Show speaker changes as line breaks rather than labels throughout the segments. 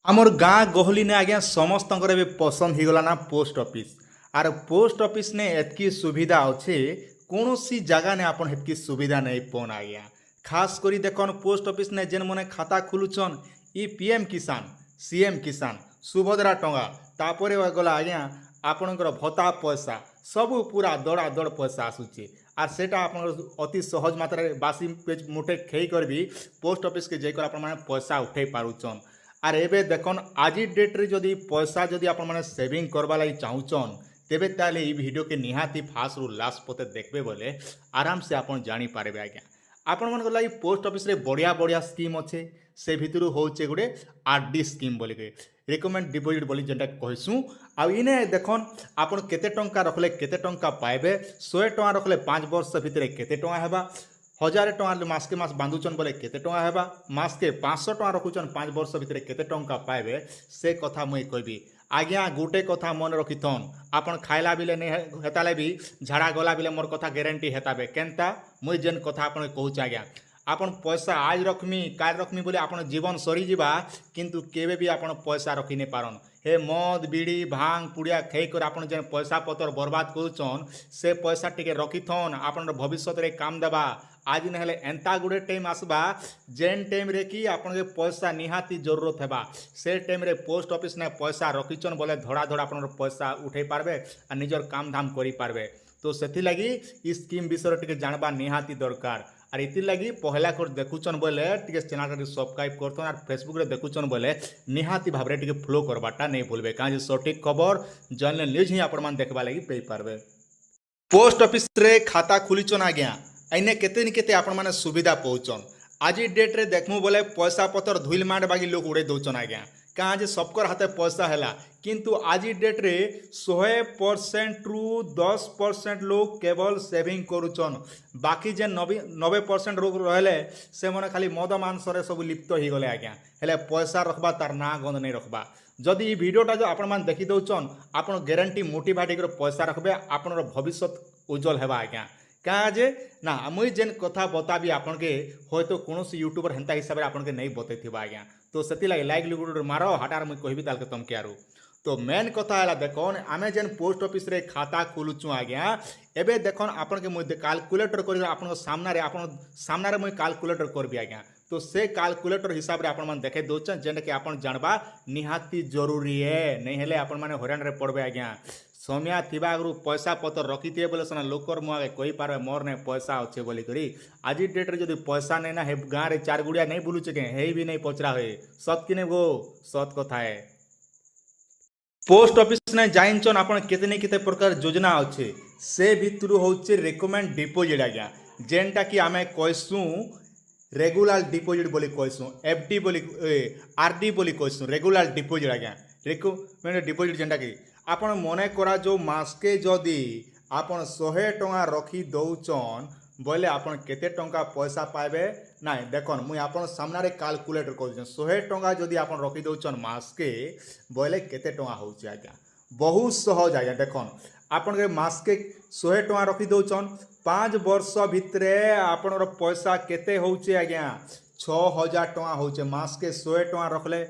आमर गाँ गहली ने आज्ञा समस्त पसंद हो गला post office R post office ने एतकी सुविधा अच्छे कौन सी जगह ने आपन हेतकी सुविधा नहीं पौन आज्ञा खास करी देखन पोस्ट ऑफिस ने जेन मने खाता खुलुचन ई पीएम किसान सीएम किसान सुभद्रा टंगा तापरे गला आज्ञा आपणकर भत्ता पैसा सबू पूरा दड़ा दड़ पैसा आसूचे आर सेटा आपन अति सहज मात्रा बासी पेज मुठे खेई कर भी पोस्ट ऑफिस के जाकर आपण माने पैसा उठे पारुचन आर एबे देखन आज डेट रे जदि पैसा जदि आपण माने सेविंग करबा लागि चाहुचन तेबे ताले ई वीडियो के निहाती फास्ट रु लास्ट पते देखबे बोले आराम से आपण जानि पारबे आज्ञा आपण मन लागि पोस्ट ऑफिस रे बढ़िया बढ़िया स्कीम अच्छे से भितरु होचे गुडे आरडी स्कीम बोले के रिकमेंड डिपोजिट बोली जेंटा कहसु आ इने देखन आपण केते टंका रखले केते टंका पाइबे 100 टंका रखले 5 वर्ष भितरे केते टंका हेबा 1000 टंका मास के मास बांधुचन बोले केते टंका हेबा मास के 500 टंका रखुचन 5 वर्ष भितरे केते टंका पाइबे से कथा मुई कहबी आज्ञा गोटे कथा मन रखिथन आपन खाइला बिले नहीं हेताले भी झाड़ा गला बिले मोर कथा गारंटी हेताबे केनता मुई जेन कथा आपन कहूछ आज्ञा आपन पैसा आज रखमी काल रखमी बोले आपन जीवन सरी जीवा किंतु केबे भी आपन पैसा रखी नहीं पारन हे मद बीड़ी भांग पुड़िया खाई कर आपन जेन पैसा पतर बर्बाद करुचन से पैसा टिके रखिथन आपन भविष्य रे काम देबा आज नहले एंता गुड़े टाइम आसबा जेन टाइम रे कि आपन के पैसा निहाती जरूरत हेबा से टाइम रे पोस्ट ऑफिस ने पैसा रखिचन बोले धड़ा धड़ा आपन पैसा उठे पारबे आ निजर काम धाम करि पारबे तो सेथि लगी ई स्कीम विषय टिके जानबा निहाती दरकार और इति लगी पहला कर देखुचन बोले टिके चैनल रे सब्सक्राइब करतन और फेसबुक रे देखुचन बोले निहाती भाबरे टिके फॉलो करबाटा नहीं भूलबे काजे सटीक खबर जनरल न्यूज ही आपण मान देखबा लागि पेई पारबे पोस्ट ऑफिस रे खाता खुलिचन आज्ञा आइने केते नि केते आपण माने सुविधा पहुचन आज डेट रे देखमु बोले पैसा पतर धुइल मांड बागी लोग उड़े दउचन आज्ञा कहाँ जे सबकर हाथे पैसा हैला किंतु आज डेट रे 100% रु 10% लोग केवल सेविंग करुचन बाकी जे 90% लोग रहले से मने खाली मद मांस रे सब लिप्त हो गले आज्ञा हेले पैसा रखबा तार ना गंध नहीं रखबा जदि ई वीडियोटा जो आपण मान देखि दउचन आपण गारंटी मोटिवेट कर पैसा रखबे आपनर भविष्य उज्जवल हेबा आज्ञा क्या जे ना मुई जेन कथा बताबी आपन के होय तो कौन यूट्यूबर हेन्ता हिसाब से आपन के नहीं बतैथिबा आज्ञा तो सेति लागे लाइक लुगुड मारो हटार मुई कहबी ताल के तुम के आरो तो मेन कथा है देखन आमे जेन पोस्ट ऑफिस रे खाता खोलुचु आज्ञा एबे देखन आपन के मुई कैलकुलेटर कर आपन सामना रे मुई कैलकुलेटर करबी आज्ञा तो से कैलकुलेटर हिसाब रे आपन मन देखे दोचन जेन के आपन जानबा निहाती जरूरी है नहीं हेले आपन माने हरान रे पड़बे आज्ञा समय थिबा आगु पैसा पतर रखिथे बोले सना लोकर मुआगे कही पारे मोर ने पैसा अच्छे बोली करी आज डेट रे जदि पैसा नहीं ना हे गाँ रे चार गुड़िया नहीं बुलुचे के हे भी नहीं पचरा हुए सत कि नहीं गो सत कथा है पोस्ट ऑफिस ने जाइनचन आपन केतने केते प्रकार योजना अच्छे से भितरु होचे रिकमेंड डिपोजिट आज्ञा जेनटा कि आमे कहसु रेगुलर डिपोजिट बोली कहसु एफडी बोली आरडी बोली कहसु रेगुलर डिपोजिट आज्ञा रिकमेंड डिपोजिट जेनटा कि आपण मने करा जो मासके जदि आपण 100 टंका रखी दउचन बोले आपण केते टंका पैसा पाइबे ना देखन मुई आपण सामना रे कैलकुलेटर कर 100 टंका जदि आपण रखी दउचन मासके बोले केते टंका होउची आज्ञा बहुत सहज आज्ञा देखन आपण के मासके 100 टंका रखी दउचन 5 वर्ष भितरे आपणर पैसा केते होउची आज्ञा 6000 टंका होउचे मासके 100 टंका रखले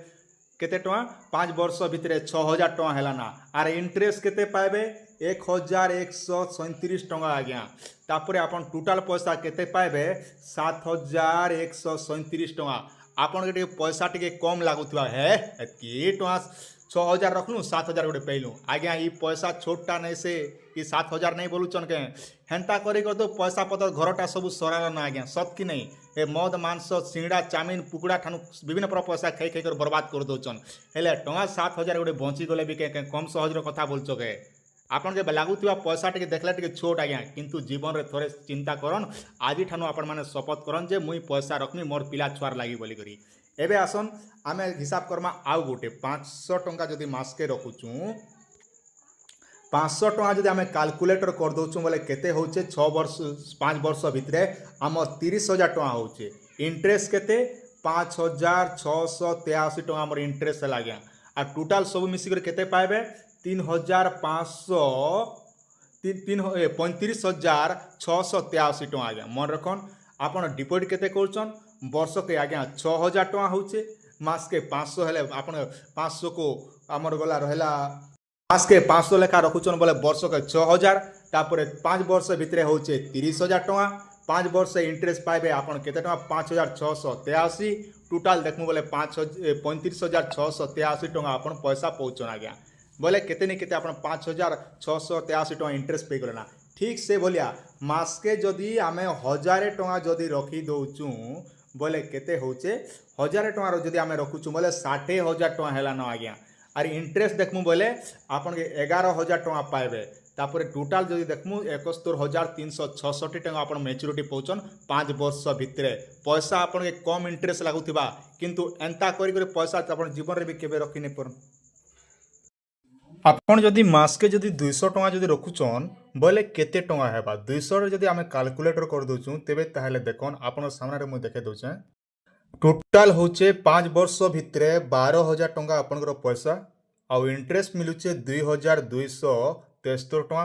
केते टंका 5 वर्ष भितरे 6000 टंका हैला ना आर इंटरेस्ट केते पाइबे 1137 टंका आज्ञा तापरे आपन टोटल पैसा केते पाइबे 7137 टंका आपन के पैसा टिके कम लागुथबा है की टंका 6000 रखलु 7000 गोटे पैलु आज्ञा ई पैसा छोटा नहीं से कि 7000 नहीं बोलुचन के हेन्ता करी कर तो पैसा पतर घरटा सब सराल ना आज्ञा सत कि नहीं ए मद मांस सिंगड़ा चाउमिन पुकुड़ा ठानु विभिन्न प्रकार पैसा खाई खाई कर बर्बाद कर दउचन हेले टंका 7000 गोटे बंची गले भी के कम सहज कथा बोलछ के आपन के लागुवा पैसा टिके देखले टिके छोट आज्ञा किंतु जीवन रे थोड़े चिंता करन आज ठानु आपन माने शपथ करन जे मुई पैसा रखमी मोर पिला छुआर लागी बोली करी एबे आसन आमे हिसाब करमा आउ गोटे 500 टंका जदि मासके रखुचु 500 टंका जदि आमे कैलकुलेटर कर दउचु बोले केते होचे 6 वर्ष 5 वर्ष भितरे आम 30000 टंका होचे इंटरेस्ट केते 5683 टंका हमर इंटरेस्ट लाग्या आ टोटल सब मिसिकर केते पाइबे 3500 35,683 टंका आज्ञा मन रखन आपन डिपोजिट केते करछन वर्ष के आज्ञा 6000 टंका होचे ମାସକେ 500 ହେଲେ ଆପଣ 500 को ଆମର ଗଲା ରହିଲା ମାସକେ 500 ଲେଖା ରଖୁଛନ୍ ବୋଲେ ବର୍ଷକେ 6000 ତାପରେ 5 ବର୍ଷ ଭିତରେ ହଉଛେ 30,000 ଟଙ୍କା 5 ବର୍ଷ ଇଣ୍ଟରେଷ୍ଟ ପାଇବେ ଆପଣ କେତେ ଟଙ୍କା 5,683 ଟୋଟାଲ ଦେଖମୁ ବୋଲେ 35,683 ଟଙ୍କା ଆପଣ ପଇସା ପାଉଛନ୍ ଆଜ୍ଞା ବୋଲେ କେତେ ନି କେତେ ଆପଣ 5,683 ଟଙ୍କା ଇଣ୍ଟରେଷ୍ଟ ପେଇଗଲେ ନା ଠିକ୍ ସେ ଭଳିଆ ମାସକେ ଯଦି ଆମେ 1000 ଟଙ୍କା ଯଦି ରଖି ଦଉଛୁ ବୋଲେ କେତେ ହଉଛେ 1000 ଟଙ୍କାର ଯଦି ଆମେ ରଖୁଛୁ ବୋଲେ 60,000 ଟଙ୍କା ହେଲା ନା ଆଜ୍ଞା আর ইন্টারেস্ট দেখমু বলে আপনাকে 11,000 টাকা পাইবে তারপরে টোটাল যদি দেখমু 71,366 টাকা আপনার ম্যাচুরিটি পাউছন 5 বর্ষ ভিতরে পয়সা আপনাকে কম ইন্টারেস্ট লাগুথিবা কিন্তু এন্তা করি পয়সা আপনার জীবନରେ বি কেবে রখি নাই পারন আপন যদি মাসকে যদি 200 টাকা যদি রখুছন বলে কেতে টাকা হেবা 200 রে যদি আমি ক্যালকুলেটর করে দউছু তেবে তাহলে দেখুন আপনার সামনে মু দেখে দউছে टोटाल होचे 5 वर्ष भितरे 12,000 टंका आपनकर पैसा आउ इंटरेस्ट मिलुचे 2,273 टंका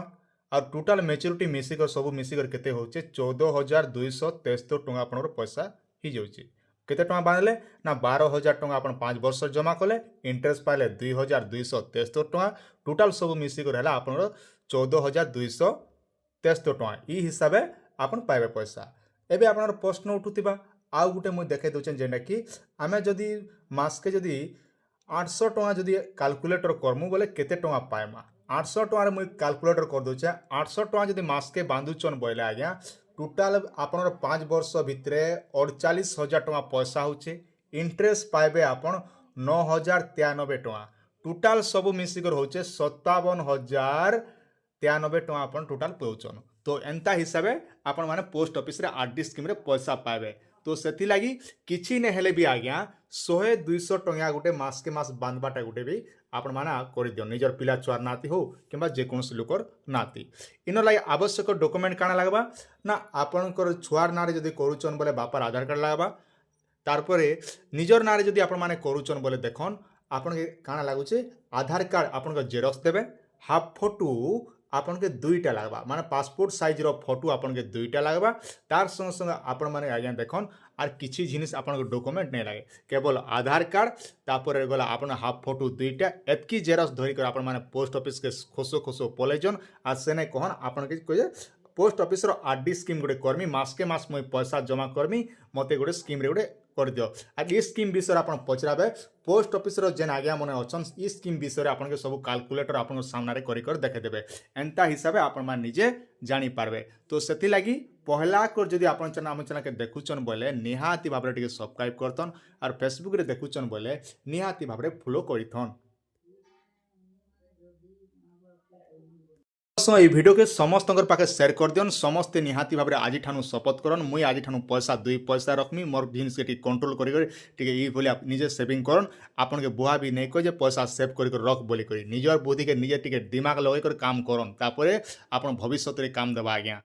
और टोटाल मैच्योरिटी मिसिकर सब मिसिकर केते होचे 14,273 टंका आपनकर पैसा ही जाउचे केते टंका बांधले ना 12,000 टंका अपन 5 वर्ष जमा कले इंटरेस्ट पाले 2,273 टंका टोटाल सब मिसिकर हला आपनकर 14,273 टंका ई हिसाबे आपन पाइबे पैसा एबे आपनकर प्रश्न उठुतिबा आउ गोटे मुझे देखे दूचे जेनटा कि आम जदि मासके जदि 800 टंका जदि कैलकुलेटर करमु बोले केते टंका पाएमा 800 टंका मुझे कैलकुलेटर कर दूचे 800 टंका जदि मासके बांधुचन बोले आज्ञा टोटाल आपनर 5 वर्ष भितरे 48,000 टंका पैसा होचे इंटरेस्ट पाइबे आपन 9,093 टंका टोटाल सब मिसिकर होचे 57,093 टंका आपन टोटाल पाउचन तो एंता हिसाबे आपन माने पोस्ट ऑफिस रे आरडी स्कीम रे पैसा पाइबे तो से लगी किसी ने हेले भी आज्ञा 100-200 टंका गोटे मास के मास बांधवाटा गोटे भी आपण माना कर दियो निजर पिला छुआर नाती हो किंबा जेकोसी लोकर नाती इन लगे आवश्यक डॉक्यूमेंट काना लगबा ना आपनकर छुआर नारे जदि करूचन बोले बापार आधार कार्ड लगबा तारपरे निजर नारे जदि आपण माने करूचन बोले देखन आपन के काना लागुचे आधार कार्ड आपन जेरक्स देबे हाफ फोटो आपन के दुईटा लगवा माने पासपोर्ट साइज रो फोटो आपन के दुईटा लगवा तार संग संग आपन माने आज्ञा देखन आर किछि जिनिस आपन के डॉक्यूमेंट नहीं लगे केवल आधार कार्ड तापर गला आपन हाफ फोटो दुईटा एतकी जेरक्स धरि कर आपन माने पोस्ट ऑफिस के खोसो खोसो पलेजन आ सेने कहन आपन के कहे पोस्ट ऑफिस रो आरडी स्कीम गोटे करमी मास के मास मुई पैसा जमा करमी मते गोटे स्कीम रे गोटे कर दियो आ ई स्कीम विषय आपन पचराबे पोस्ट ऑफिस रो जेन आज्ञा मने अछन ई स्कीम विषय आपन के सब कैलकुलेटर आपन सामने रे करी कर देखे देबे एंता हिसाबे आपन मान निजे जानी पारबे तो सेति लागि पहला कर जदि आपन चैनल हम चैनल के देखुचन बोले निहाती भाबरे टिके सब्सक्राइब करतन और फेसबुक रे देखुचन बोले निहाती भाबरे फॉलो करिथन ये वीडियो के समस्त पाखे शेयर कर दियन समस्ते निहाती भाव आज ठानु शपथ करन मुई आज ठानु पैसा 2 पैसा रखमी मोर जिनिस के कंट्रोल करी निजे सेविंग करन आपन के बुआ भी नहीं कहे पैसा सेव कर रख बोली निजर बुद्धि के निजे टिके दिमाग लगे कर काम करन तापरे आपन भविष्य रे काम देबा आज्ञा।